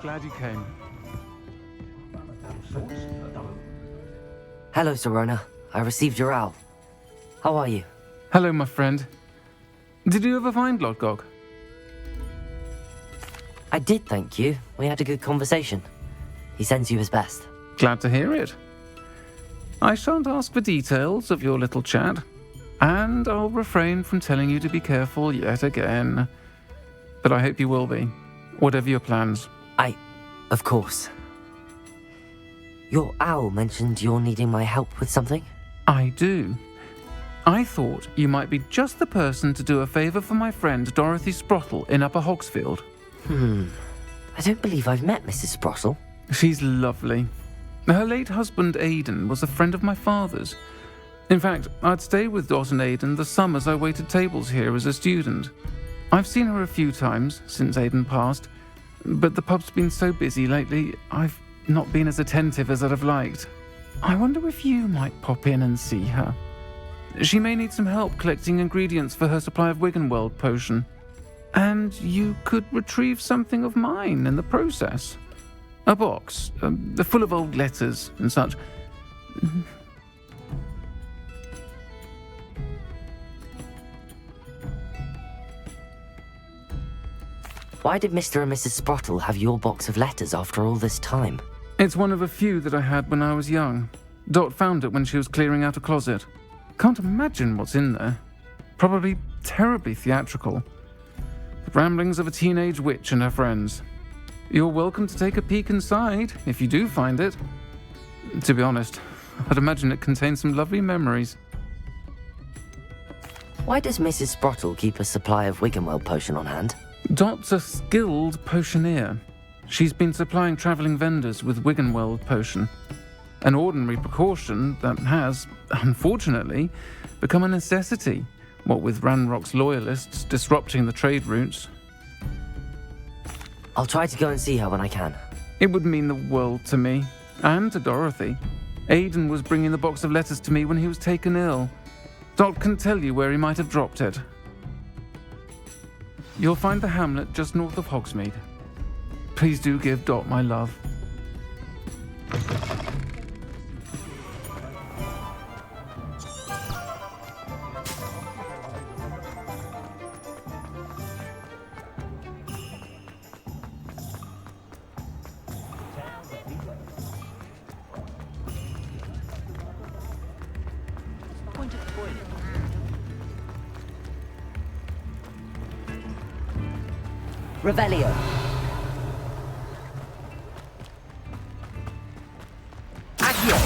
Glad you came. Hello, Serona. I received your owl. How are you? Hello, my friend. Did you ever find Lodgok? I did, thank you. We had a good conversation. He sends you his best. Glad to hear it. I shan't ask for details of your little chat, and I'll refrain from telling you to be careful yet again. But I hope you will be, whatever your plans. Of course. Your owl mentioned you're needing my help with something? I do. I thought you might be just the person to do a favour for my friend Dorothy Sprottle in Upper Hogsfield. I don't believe I've met Mrs. Sprottle. She's lovely. Her late husband Aidan was a friend of my father's. In fact, I'd stay with Dot and Aidan the summers I waited tables here as a student. I've seen her a few times since Aidan passed, but the pub's been so busy lately, I've not been as attentive as I'd have liked. I wonder if you might pop in and see her. She may need some help collecting ingredients for her supply of Wiggenweld potion. And you could retrieve something of mine in the process. A box, full of old letters and such. Why did Mr. and Mrs. Sprottle have your box of letters after all this time? It's one of a few that I had when I was young. Dot found it when she was clearing out a closet. Can't imagine what's in there. Probably terribly theatrical. The ramblings of a teenage witch and her friends. You're welcome to take a peek inside, if you do find it. To be honest, I'd imagine it contains some lovely memories. Why does Mrs. Sprottle keep a supply of Wiggenweld potion on hand? Dot's a skilled potioneer. She's been supplying travelling vendors with Wiggenweld potion. An ordinary precaution that has, unfortunately, become a necessity, what with Ranrock's loyalists disrupting the trade routes. I'll try to go and see her when I can. It would mean the world to me, and to Dorothy. Aidan was bringing the box of letters to me when he was taken ill. Dot can tell you where he might have dropped it. You'll find the hamlet just north of Hogsmeade. Please do give Dot my love. Revelio. Accio.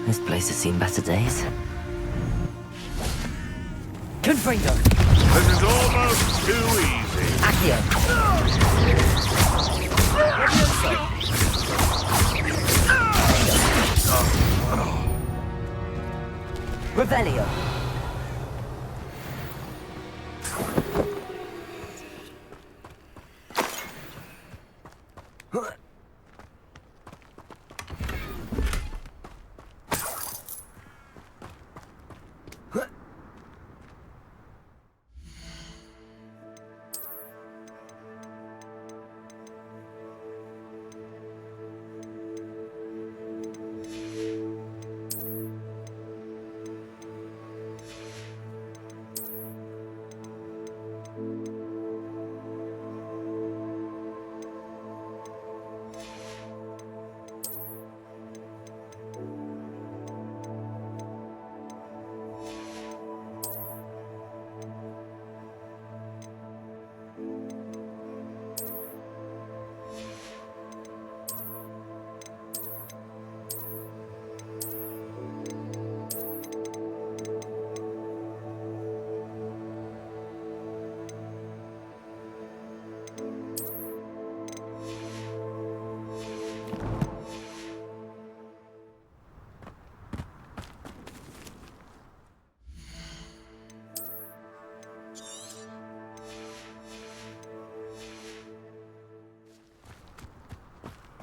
This place has seen better days. Confringo! This is almost too easy. Accio! Revelio!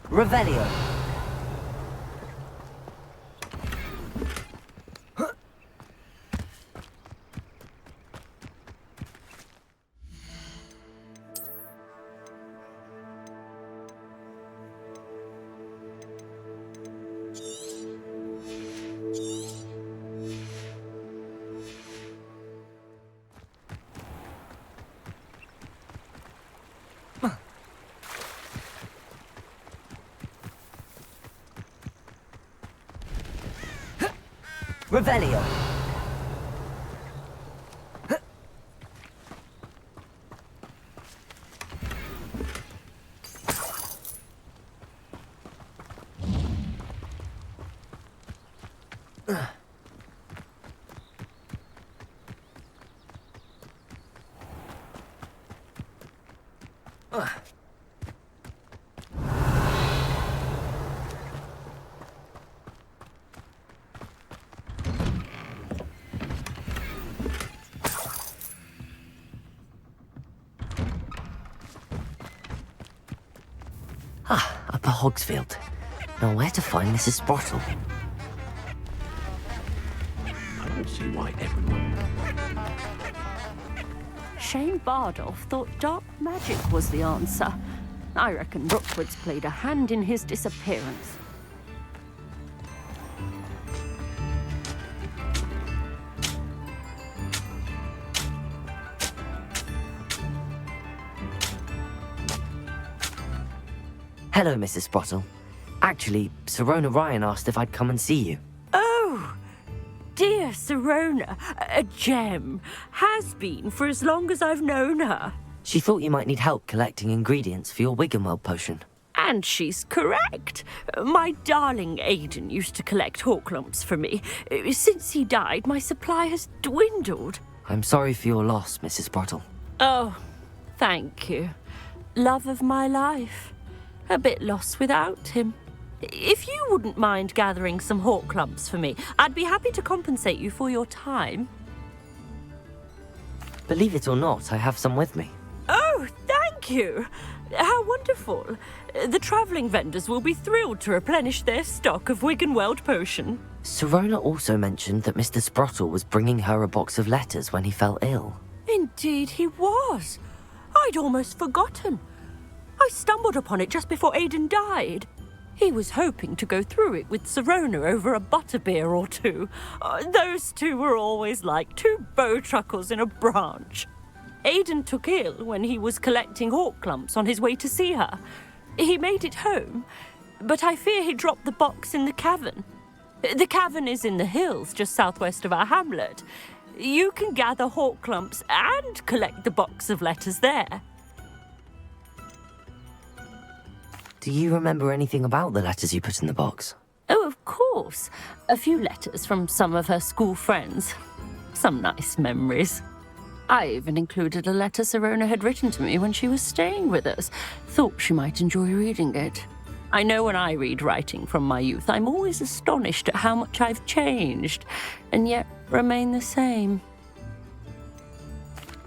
Revelio. Revelio. Upper Hogsfield. Now where to find Mrs. Sprottle? I don't see why everyone... Shane Bardolph thought dark magic was the answer. I reckon Rookwood's played a hand in his disappearance. Hello, Mrs. Sprottle. Actually, Sirona Ryan asked if I'd come and see you. Oh, dear Sirona, a gem. Has been for as long as I've known her. She thought you might need help collecting ingredients for your Wiggenweld potion. And she's correct. My darling Aidan used to collect hawk lumps for me. Since he died, my supply has dwindled. I'm sorry for your loss, Mrs. Sprottle. Oh, thank you. Love of my life. A bit lost without him. If you wouldn't mind gathering some hawk lumps for me, I'd be happy to compensate you for your time. Believe it or not, I have some with me. Oh, thank you. How wonderful. The travelling vendors will be thrilled to replenish their stock of Wiggenweld potion. Sirona also mentioned that Mr. Sprottle was bringing her a box of letters when he fell ill. Indeed he was. I'd almost forgotten. I stumbled upon it just before Aidan died. He was hoping to go through it with Sirona over a butterbeer or two. Those two were always like two bowtruckles in a branch. Aidan took ill when he was collecting hawk lumps on his way to see her. He made it home, but I fear he dropped the box in the cavern. The cavern is in the hills just southwest of our hamlet. You can gather hawk lumps and collect the box of letters there. Do you remember anything about the letters you put in the box? Oh, of course. A few letters from some of her school friends. Some nice memories. I even included a letter Sirona had written to me when she was staying with us. Thought she might enjoy reading it. I know when I read writing from my youth, I'm always astonished at how much I've changed, and yet remain the same.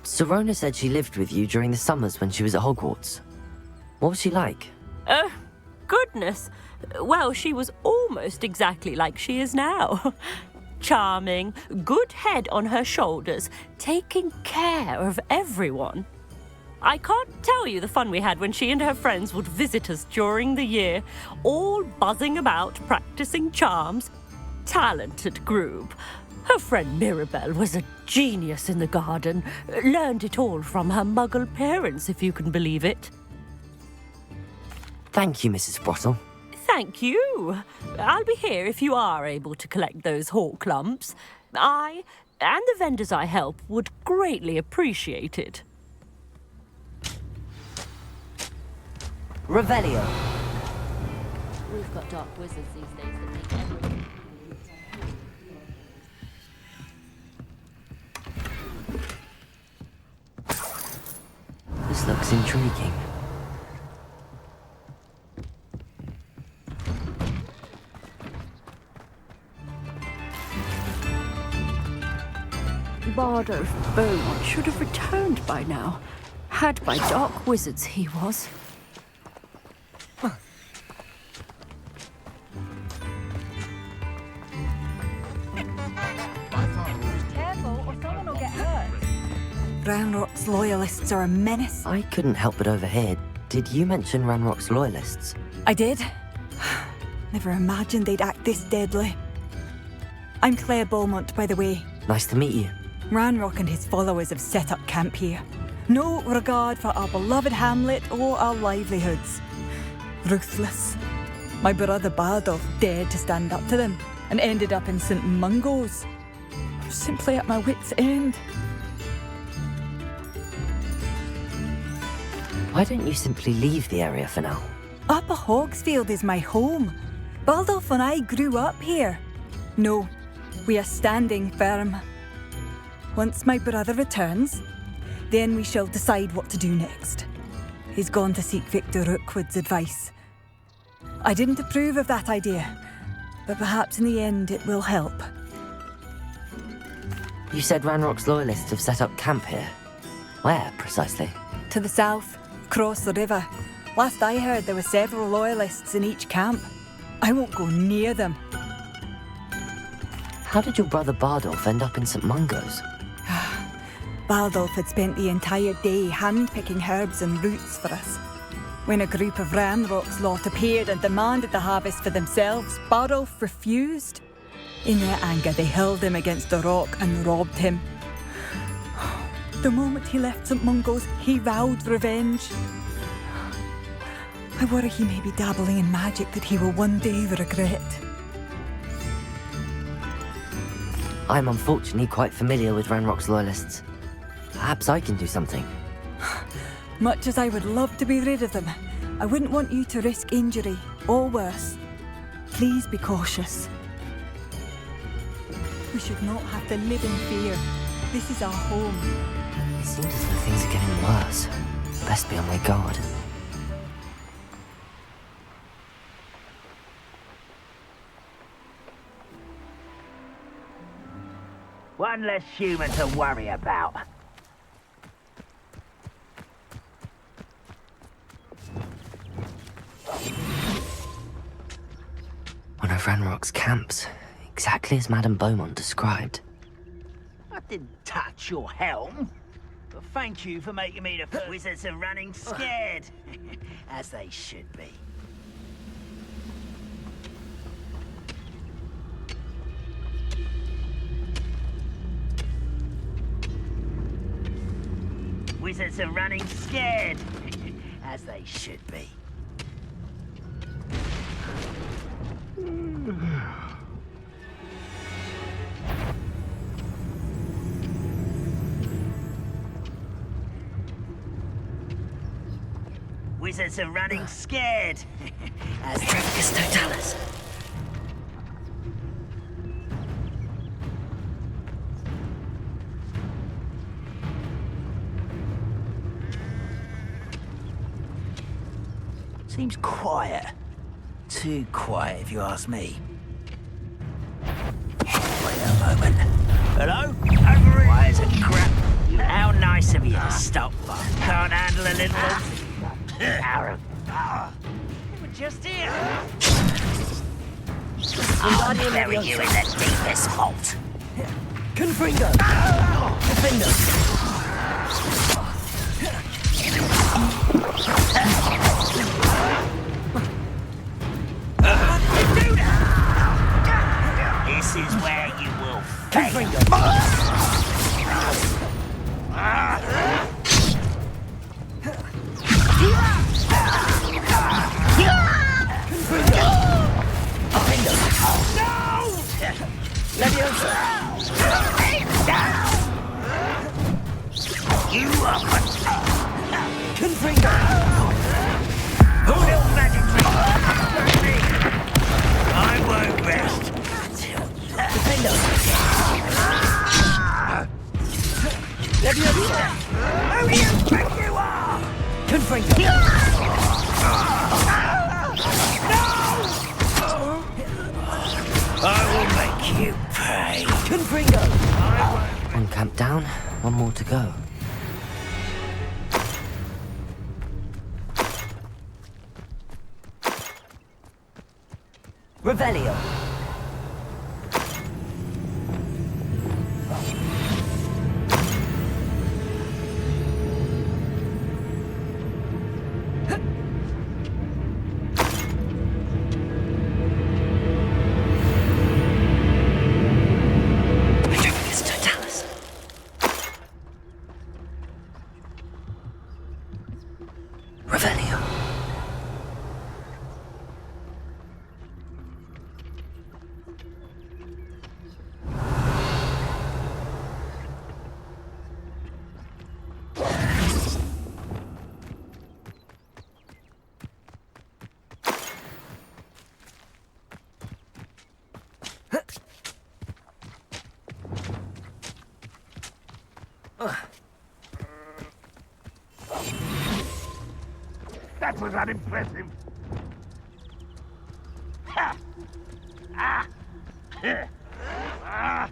Sirona said she lived with you during the summers when she was at Hogwarts. What was she like? Oh, goodness. Well, she was almost exactly like she is now. Charming, good head on her shoulders, taking care of everyone. I can't tell you the fun we had when she and her friends would visit us during the year, all buzzing about, practicing charms. Talented group. Her friend Mirabelle was a genius in the garden. Learned it all from her muggle parents, if you can believe it. Thank you, Mrs. Sprottle. Thank you. I'll be here if you are able to collect those hawk lumps. I, and the vendors I help, would greatly appreciate it. Revelio. We've got dark wizards these days that make everything... This looks intriguing. Bardolph Beaumont should have returned by now. Had by dark wizards he was. Ranrock's loyalists are a menace. I couldn't help but overhear. Did you mention Ranrock's loyalists? I did. Never imagined they'd act this deadly. I'm Claire Beaumont, by the way. Nice to meet you. Ranrock and his followers have set up camp here. No regard for our beloved hamlet or our livelihoods. Ruthless. My brother Bardolph dared to stand up to them and ended up in St. Mungo's. I'm simply at my wit's end. Why don't you simply leave the area for now? Upper Hogsfield is my home. Bardolph and I grew up here. No, we are standing firm. Once my brother returns, then we shall decide what to do next. He's gone to seek Victor Rookwood's advice. I didn't approve of that idea, but perhaps in the end it will help. You said Ranrock's loyalists have set up camp here. Where, precisely? To the south, across the river. Last I heard, there were several loyalists in each camp. I won't go near them. How did your brother Bardolph end up in St. Mungo's? Bardolph had spent the entire day hand-picking herbs and roots for us. When a group of Ranrock's lot appeared and demanded the harvest for themselves, Bardolph refused. In their anger, they hurled him against a rock and robbed him. The moment he left St. Mungo's, he vowed revenge. I worry he may be dabbling in magic that he will one day regret. I'm unfortunately quite familiar with Ranrock's loyalists. Perhaps I can do something. Much as I would love to be rid of them, I wouldn't want you to risk injury, or worse. Please be cautious. We should not have to live in fear. This is our home. It seems as though things are getting worse. Best be on my guard. One less human to worry about. One of Ranrock's camps, exactly as Madame Beaumont described. I didn't touch your helm. But thank you for making me the first. Wizards are running scared. As they should be. Wizards are running scared. As they should be. Wizards are running scared. As Dracus Totalis. Seems quiet. Too quiet, if you ask me. Wait a moment. Hello? Over here. Why is it crap? How nice of you to stop. Can't handle a little... Aaron. We're just here. I'll bury you in the deepest vault. Confringo! Defender! This is where you will fail. You are Confringo! Who will magic trick? I won't rest. Defender! Who do you think you are? Confringo! I will make you pay. Confringo! One camp down, one more to go. Revelio. Revelio. That was unimpressive. Ha! Ah! Ah!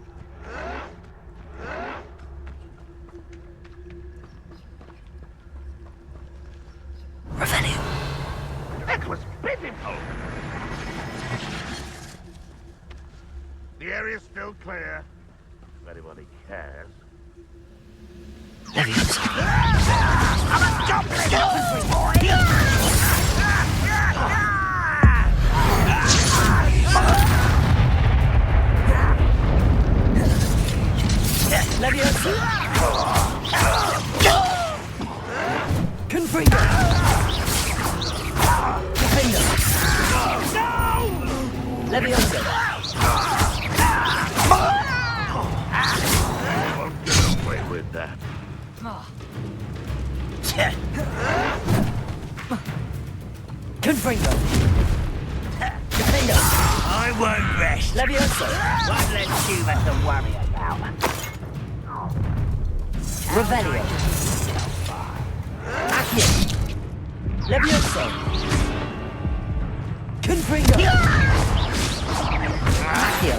Revelio. That was pitiful. The area's still clear. If anybody cares. Leviosa. Leviosa! Confringo! Defender! No! Leviosa! Won't get away with that. Confringo! Defender! I won't rest. Leviosa! One less human to worry about. Revelio! Accio! Leviosa! Confringo! Accio!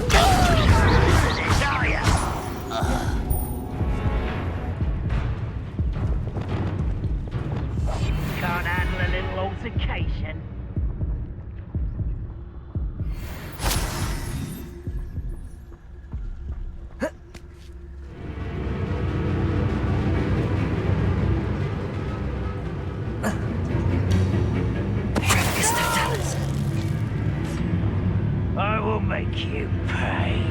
Can't handle a little altercation. I will make you pay.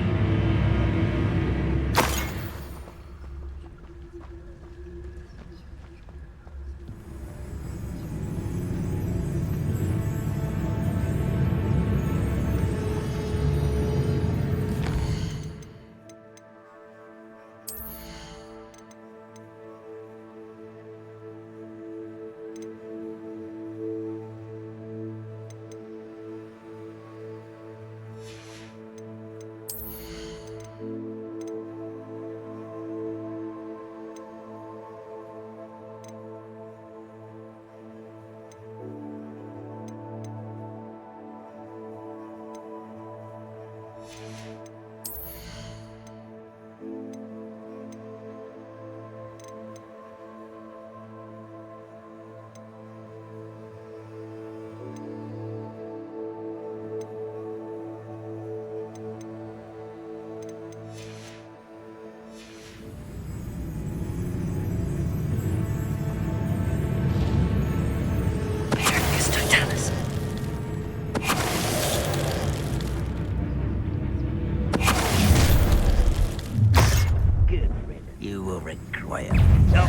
You will require. No.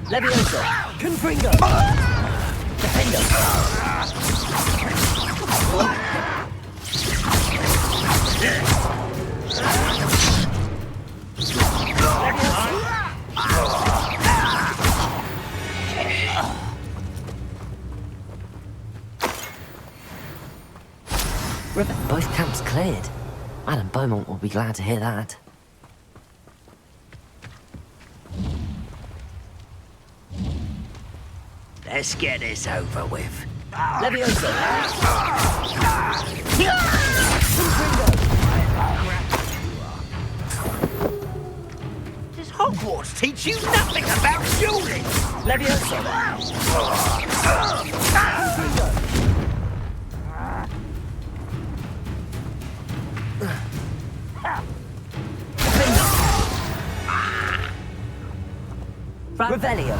Leviosa! Confringo! Defender! Both camps cleared. Madam Beaumont will be glad to hear that. Let's get this over with. Leviosa! Does Hogwarts teach you nothing about dueling? Leviosa! Revelio!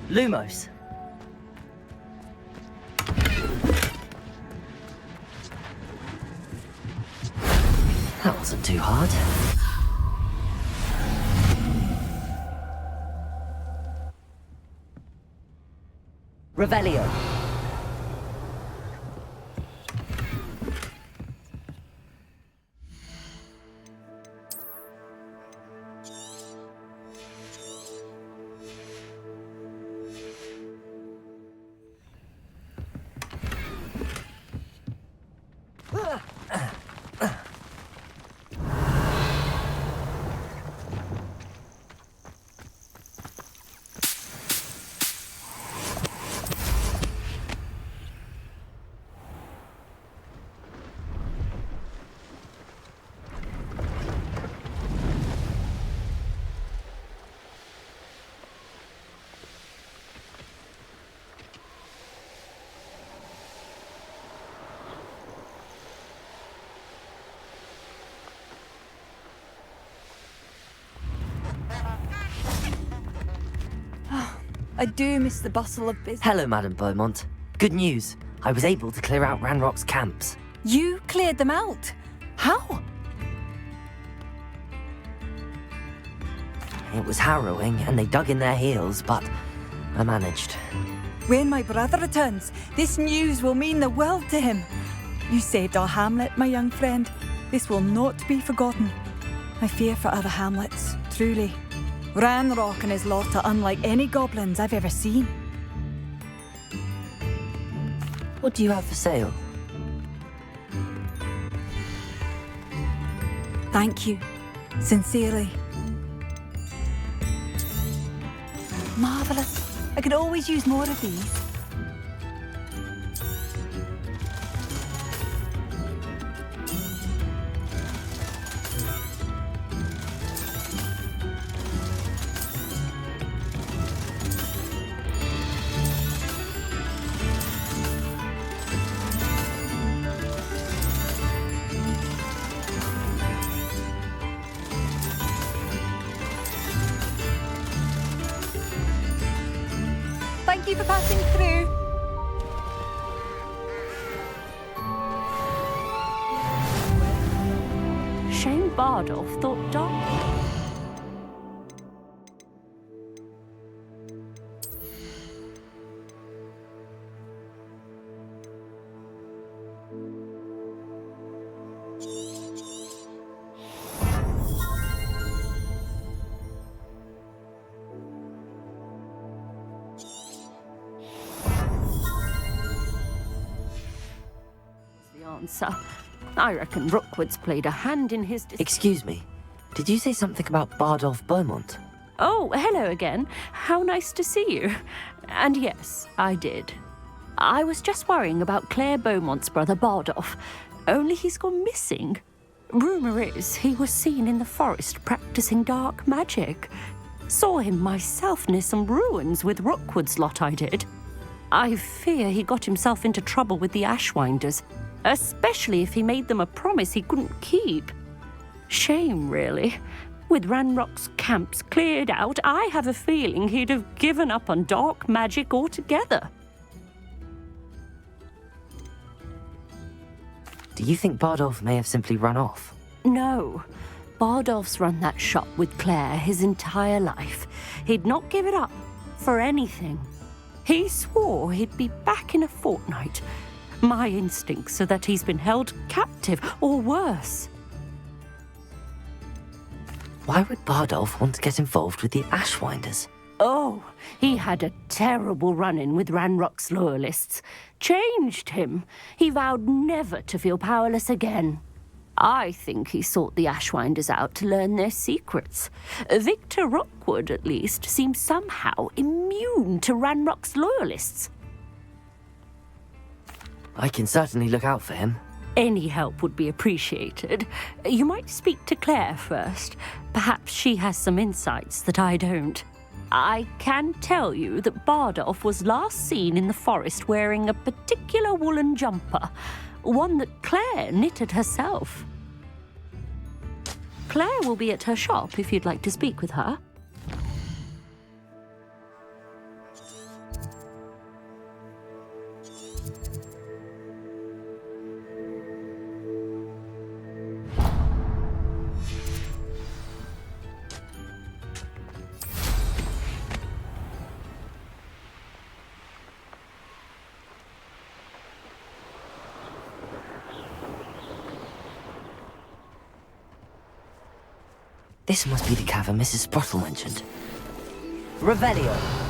Lumos. That wasn't too hard. Revelio. I do miss the bustle of business. Hello, Madam Beaumont. Good news. I was able to clear out Ranrock's camps. You cleared them out? How? It was harrowing, and they dug in their heels, but I managed. When my brother returns, this news will mean the world to him. You saved our hamlet, my young friend. This will not be forgotten. I fear for other hamlets, truly. Ranrock and his lot are unlike any goblins I've ever seen. What do you have for sale? Thank you. Sincerely. Marvellous. I could always use more of these. Thank you for passing through. Shane Bardolph thought dark. Answer. I reckon Rookwood's played a hand in his... Excuse me. Did you say something about Bardolph Beaumont? Oh, hello again. How nice to see you. And yes, I did. I was just worrying about Claire Beaumont's brother Bardolph. Only he's gone missing. Rumour is he was seen in the forest practicing dark magic. Saw him myself near some ruins with Rookwood's lot, I did. I fear he got himself into trouble with the Ashwinders. Especially if he made them a promise he couldn't keep. Shame, really. With Ranrock's camps cleared out, I have a feeling he'd have given up on dark magic altogether. Do you think Bardolph may have simply run off? No. Bardolph's run that shop with Claire his entire life. He'd not give it up for anything. He swore he'd be back in a fortnight. My instincts are that he's been held captive, or worse. Why would Bardolph want to get involved with the Ashwinders? Oh, he had a terrible run-in with Ranrock's loyalists. Changed him. He vowed never to feel powerless again. I think he sought the Ashwinders out to learn their secrets. Victor Rookwood, at least, seems somehow immune to Ranrock's loyalists. I can certainly look out for him. Any help would be appreciated. You might speak to Claire first. Perhaps she has some insights that I don't. I can tell you that Bardolph was last seen in the forest wearing a particular woolen jumper, one that Claire knitted herself. Claire will be at her shop if you'd like to speak with her. This must be the cavern Mrs. Sprottle mentioned. Revelio.